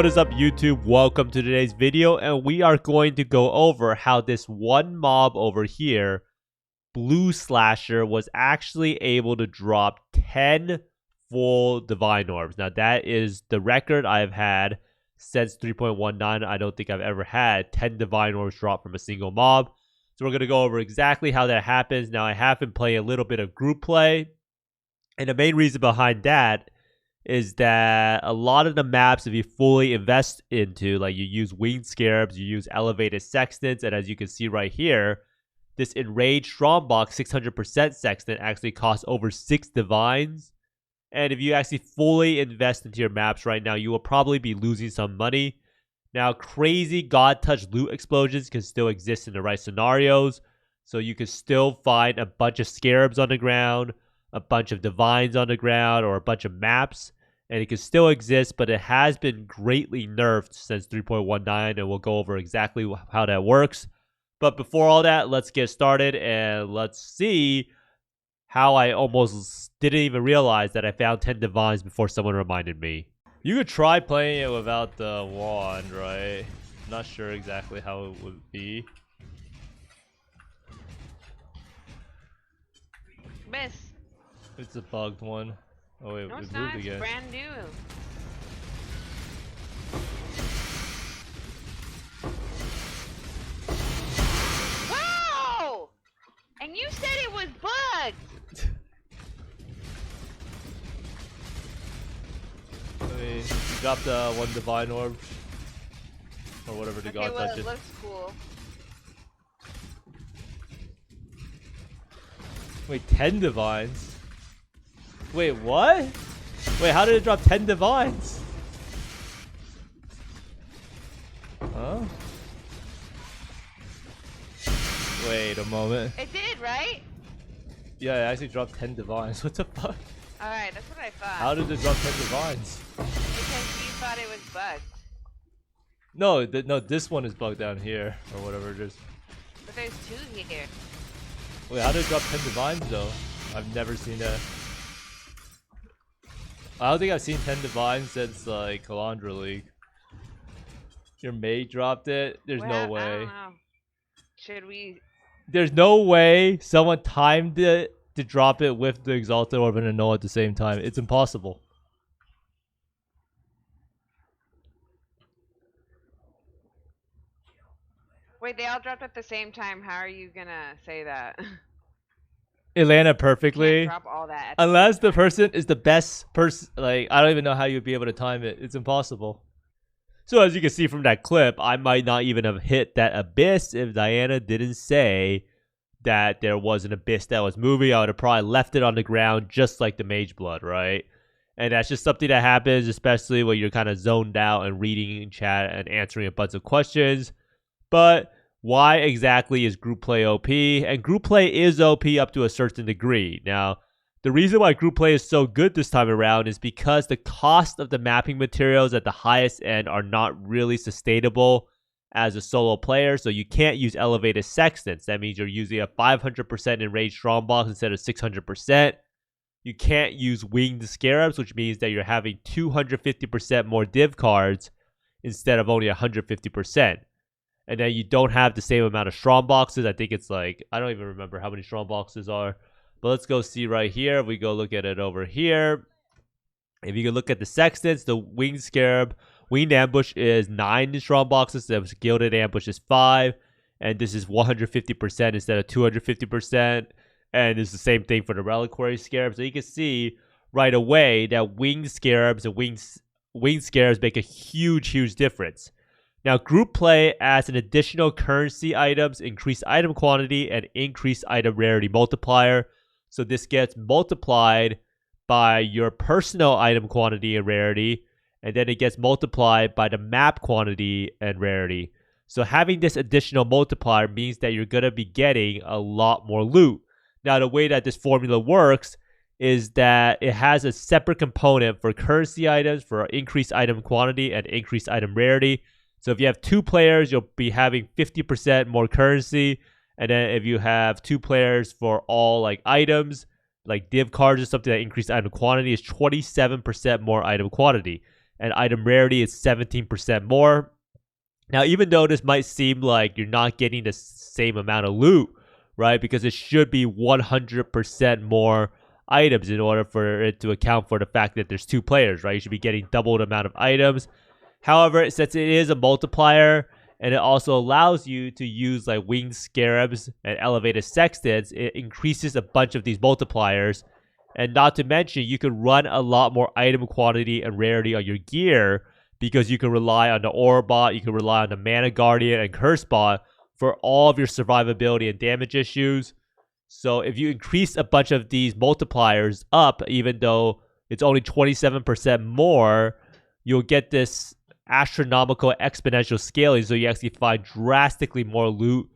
what is up YouTube? Welcome to today's video, and we are going to go over how this one mob over here, Blue Slasher, was actually able to drop 10 full Divine Orbs. Now that is the record I've had since 3.19. I don't think I've ever had 10 Divine Orbs drop from a single mob. So we're going to go over exactly how that happens. Now I have been playing a little bit of group play, and the main reason behind that is that a lot of the maps, if you fully invest into, like you use Winged Scarabs, you use Elevated Sextants, and as you can see right here, this Enraged Strongbox 600% Sextant actually costs over 6 Divines. And if you actually fully invest into your maps right now, you will probably be losing some money. Now, crazy God Touch loot explosions can still exist in the right scenarios, so you can still find a bunch of Scarabs on the ground, a bunch of Divines on the ground, or a bunch of maps, and it can still exist, but it has been greatly nerfed since 3.19, and we'll go over exactly how that works. But before all that, let's get started, and let's see how I almost didn't even realize that I found 10 Divines before someone reminded me. You could try playing it without the wand, right? Not sure exactly how it would be. Miss. It's a bugged one. Oh wait, No, it it's moved not. again. It's brand new. Wow! And you said it was bugged. I mean, you dropped one Divine Orb or whatever the God well, touches. it looks cool. Wait, 10 Divines? Wait, what? Wait, how did it drop 10 Divines? Huh? Wait a moment. It did, right? Yeah, it actually dropped 10 Divines. What the fuck? Alright, that's what I thought. How did it drop 10 Divines? Because you thought it was bugged. No, no, this one is bugged down here, or whatever it is. But there's 2 here. Wait, how did it drop 10 Divines, though? I've never seen that. I don't think I've seen 10 Divines since, like, Calandra League. Your mate dropped it? There's no way. I don't know. Should we... There's no way someone timed it to drop it with the Exalted Orb and a Null at the same time. It's impossible. Wait, they all dropped at the same time. How are you gonna say that? It landed perfectly. Drop all that Unless the person is the best person. Like, I don't even know how you'd be able to time it. It's impossible. So as you can see from that clip, I might not even have hit that abyss if Diana didn't say that there was an abyss that was moving. I would have probably left it on the ground just like the Mage Blood, right? And that's just something that happens, especially when you're kind of zoned out and reading in chat and answering a bunch of questions. But why exactly is group play OP? And group play is OP up to a certain degree. Now, the reason why group play is so good this time around is because the cost of the mapping materials at the highest end are not really sustainable as a solo player. So you can't use Elevated Sextants. That means you're using a 500% Enraged Strongbox instead of 600%. You can't use Winged Scarabs, which means that you're having 250% more div cards instead of only 150%. And then you don't have the same amount of strong boxes. I think it's like, I don't even remember how many strong boxes are. But let's go see right here. If we go look at it over here. If you can look at the Sextants, the Winged Scarab, Winged Ambush is 9 strong boxes. The Gilded Ambush is 5. And this is 150% instead of 250%. And it's the same thing for the Reliquary Scarab. So you can see right away that Winged Scarabs and Winged Scarabs make a huge difference. Now, group play adds an additional currency items, increased item quantity, and increased item rarity multiplier. So this gets multiplied by your personal item quantity and rarity, and then it gets multiplied by the map quantity and rarity. So having this additional multiplier means that you're going to be getting a lot more loot. Now, the way that this formula works is that it has a separate component for currency items, for increased item quantity and increased item rarity. So if you have 2 players, you'll be having 50% more currency. And then if you have 2 players for all like items, like div cards or something that increase item quantity, is 27% more item quantity. and item rarity is 17% more. Now, even though this might seem like you're not getting the same amount of loot, right? Because it should be 100% more items in order for it to account for the fact that there's 2 players, right? You should be getting double the amount of items. However, since it is a multiplier and it also allows you to use like winged scarabs and elevated sextants, it increases a bunch of these multipliers. And not to mention, you can run a lot more item quantity and rarity on your gear because you can rely on the Aura Bot, you can rely on the Mana Guardian and Curse Bot for all of your survivability and damage issues. So if you increase a bunch of these multipliers up, even though it's only 27% more, you'll get this astronomical exponential scaling, so you actually find drastically more loot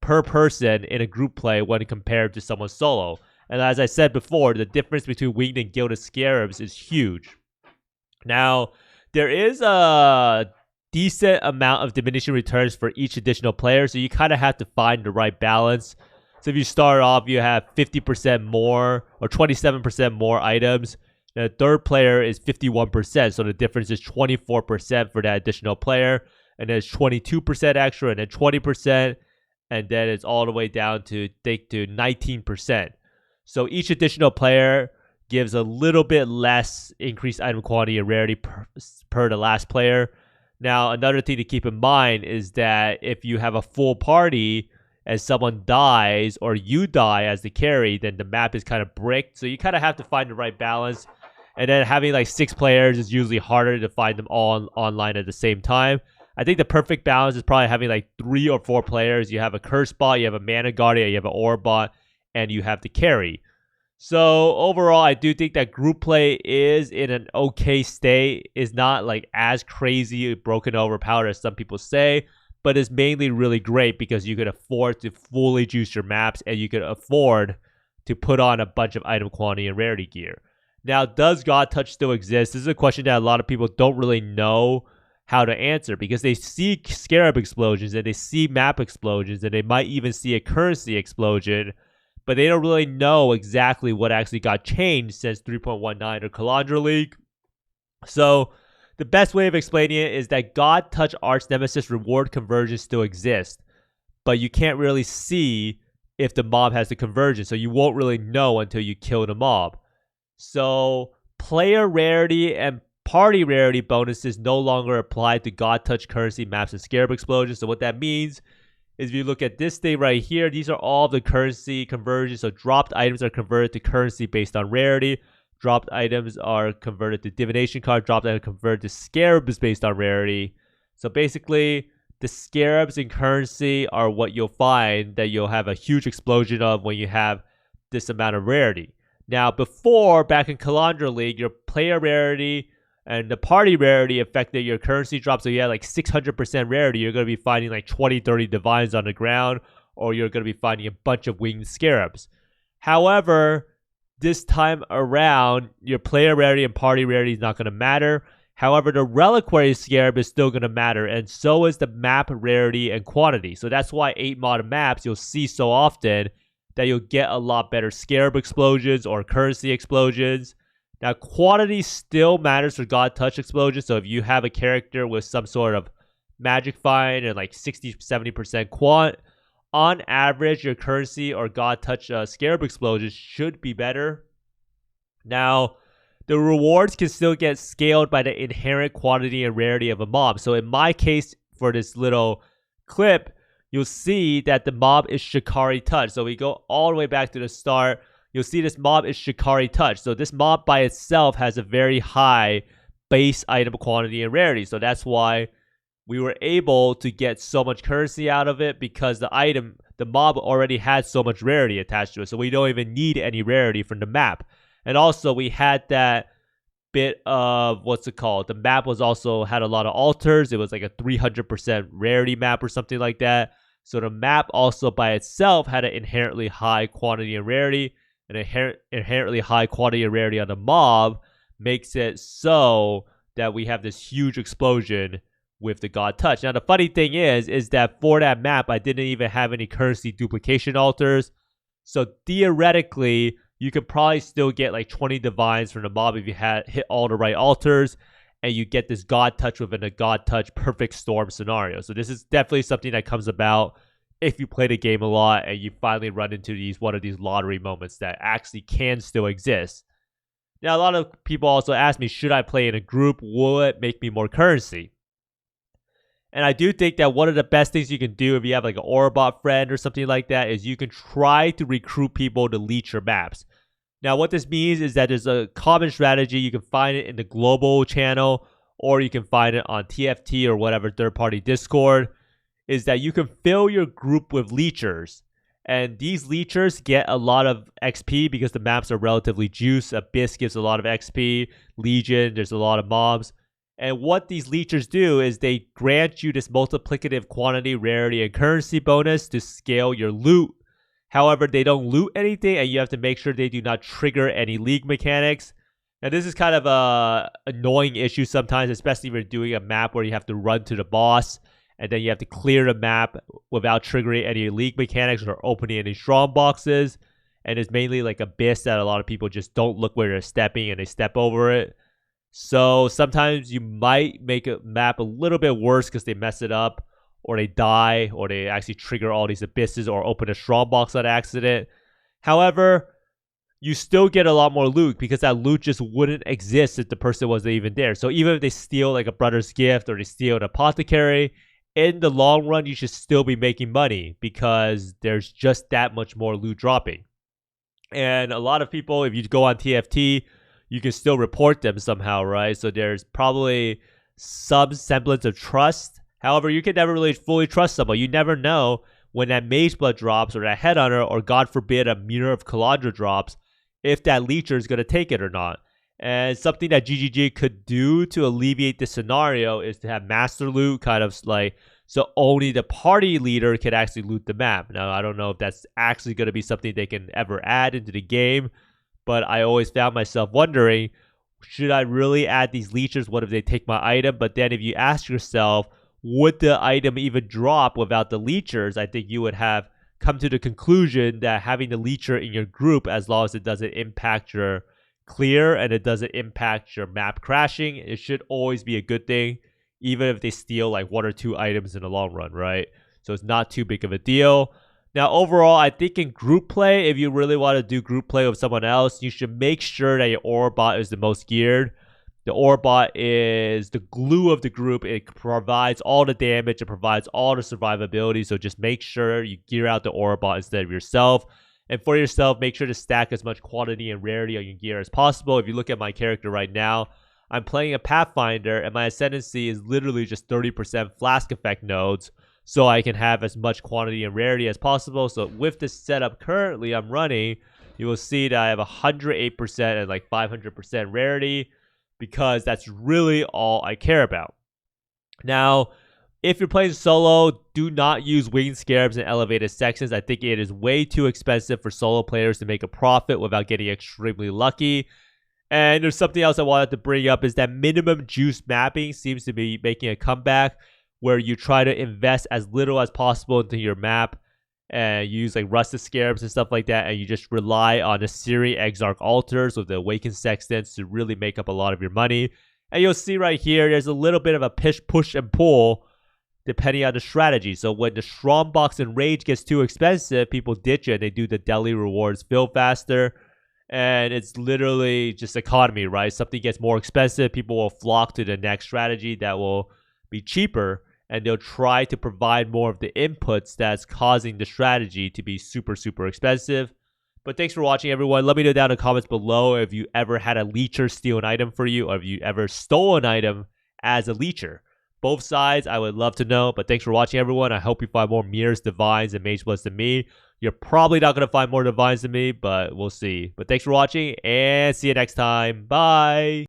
per person in a group play when compared to someone solo. And as I said before, the difference between winged and gilded scarabs is huge. Now, there is a decent amount of diminishing returns for each additional player, so you kind of have to find the right balance. So if you start off, you have 50% more or 27% more items. The third player is 51%, so the difference is 24% for that additional player. And then it's 22% extra, and then 20%, and then it's all the way down to 19%. So each additional player gives a little bit less increased item quantity and rarity per the last player. Now, another thing to keep in mind is that if you have a full party and someone dies or you die as the carry, then the map is kind of bricked. So you kind of have to find the right balance. And then having like 6 players is usually harder to find them all online at the same time. I think the perfect balance is probably having like 3 or 4 players. You have a Curse Bot, you have a Mana Guardian, you have an Aura Bot, and you have the carry. So overall, I do think that group play is in an okay state. It's not like as crazy, broken, overpowered as some people say, but it's mainly really great because you can afford to fully juice your maps and you can afford to put on a bunch of item quantity and rarity gear. Now, does God Touch still exist? This is a question that a lot of people don't really know how to answer because they see scarab explosions and they see map explosions and they might even see a currency explosion, but they don't really know exactly what actually got changed since 3.19 or Calandra League. So the best way of explaining it is that God Touch Arch Nemesis reward conversions still exist, but you can't really see if the mob has the conversion, so you won't really know until you kill the mob. So player rarity and party rarity bonuses no longer apply to God Touch currency maps and scarab explosions. So what that means is if you look at this thing right here, these are all the currency conversions. So dropped items are converted to currency based on rarity. Dropped items are converted to divination cards. Dropped items are converted to scarabs based on rarity. So basically, the scarabs in currency are what you'll find that you'll have a huge explosion of when you have this amount of rarity. Now, before, back in Calandra League, your player rarity and the party rarity affected your currency drop. So you had like 600% rarity. You're going to be finding like 20, 30 divines on the ground, or you're going to be finding a bunch of winged scarabs. However, this time around, your player rarity and party rarity is not going to matter. However, the reliquary scarab is still going to matter, and so is the map rarity and quantity. So that's why 8 mod maps you'll see so often that you'll get a lot better scarab explosions or currency explosions. Now, quantity still matters for God Touch explosions. So if you have a character with some sort of magic find and like 60-70% quant, on average, your currency or God Touch scarab explosions should be better. Now, the rewards can still get scaled by the inherent quantity and rarity of a mob. So in my case, for this little clip, you'll see that the mob is Shikari Touch. So we go all the way back to the start. You'll see this mob is Shikari Touch. So this mob by itself has a very high base item quantity and rarity. So that's why we were able to get so much currency out of it, because the mob already had so much rarity attached to it. So we don't even need any rarity from the map. And also we had that bit of, the map was also had a lot of altars. It was like a 300% rarity map or something like that. So the map also by itself had an inherently high quantity and rarity. An inherently high quantity and rarity on the mob makes it so that we have this huge explosion with the God Touch. Now the funny thing is that for that map, I didn't even have any currency duplication altars. So theoretically, you could probably still get like 20 divines from the mob if you had hit all the right altars. and you get this God touch within a God touch perfect storm scenario. So this is definitely something that comes about if you play the game a lot and you finally run into one of these lottery moments that actually can still exist. Now, a lot of people also ask me, should I play in a group? Will it make me more currency? And I do think that one of the best things you can do if you have like an Orobot friend or something like that is you can try to recruit people to leech your maps. Now, what this means is that there's a common strategy. You can find it in the global channel, or you can find it on TFT or whatever third-party Discord, is that you can fill your group with leechers. And these leechers get a lot of XP because the maps are relatively juiced. Abyss gives a lot of XP. Legion, there's a lot of mobs. And what these leechers do is they grant you this multiplicative quantity, rarity, and currency bonus to scale your loot. However, they don't loot anything, and you have to make sure they do not trigger any league mechanics. Now, this is kind of a annoying issue sometimes, especially if you're doing a map where you have to run to the boss, and then you have to clear the map without triggering any league mechanics or opening any strong boxes. And it's mainly like Abyss that a lot of people just don't look where they're stepping and they step over it. So sometimes you might make a map a little bit worse because they mess it up, or they die, or they actually trigger all these abysses or open a strong box on accident. However, you still get a lot more loot because that loot just wouldn't exist if the person wasn't even there. So even if they steal like a brother's gift or they steal an apothecary, in the long run, you should still be making money because there's just that much more loot dropping. And a lot of people, if you go on TFT, you can still report them somehow, right? So there's probably some semblance of trust. However, you can never really fully trust someone. You never know when that Mage Blood drops or that Headhunter or, God forbid, a Mirror of Calandra drops, if that Leecher is going to take it or not. And something that GGG could do to alleviate this scenario is to have Master Loot, kind of like, so only the party leader can actually loot the map. Now, I don't know if that's actually going to be something they can ever add into the game, but I always found myself wondering, should I really add these leechers? What if they take my item? But then if you ask yourself, would the item even drop without the leechers? I think you would have come to the conclusion that having the leecher in your group, as long as it doesn't impact your clear and it doesn't impact your map crashing, it should always be a good thing, even if they steal like 1 or 2 items in the long run, right? So it's not too big of a deal. Now, overall, I think in group play, if you really want to do group play with someone else, you should make sure that your Orobot is the most geared. The Orobot is the glue of the group. It provides all the damage. It provides all the survivability. So just make sure you gear out the Orobot instead of yourself. And for yourself, make sure to stack as much quantity and rarity on your gear as possible. If you look at my character right now, I'm playing a Pathfinder, and my Ascendancy is literally just 30% Flask Effect nodes, so I can have as much quantity and rarity as possible. So with the setup currently I'm running, you will see that I have 108% and like 500% rarity, because that's really all I care about. Now, if you're playing solo, do not use winged scarabs in elevated sections. I think it is way too expensive for solo players to make a profit without getting extremely lucky. And there's something else I wanted to bring up, is that minimum juice mapping seems to be making a comeback, where you try to invest as little as possible into your map and use like rusted scarabs and stuff like that, and you just rely on the Searing Exarch altars with the awakened sextants to really make up a lot of your money. And you'll see right here, there's a little bit of a push and pull depending on the strategy. So when the Strongbox and Rage gets too expensive, people ditch it and they do the daily rewards fill faster. And it's literally just economy, right? Something gets more expensive, people will flock to the next strategy that will be cheaper, and they'll try to provide more of the inputs that's causing the strategy to be super, super expensive. But thanks for watching, everyone. Let me know down in the comments below if you ever had a leecher steal an item for you, or if you ever stole an item as a leecher. Both sides, I would love to know. But thanks for watching, everyone. I hope you find more Mirrors, Divines, and Mage Bloods than me. You're probably not going to find more Divines than me, but we'll see. But thanks for watching, and see you next time. Bye!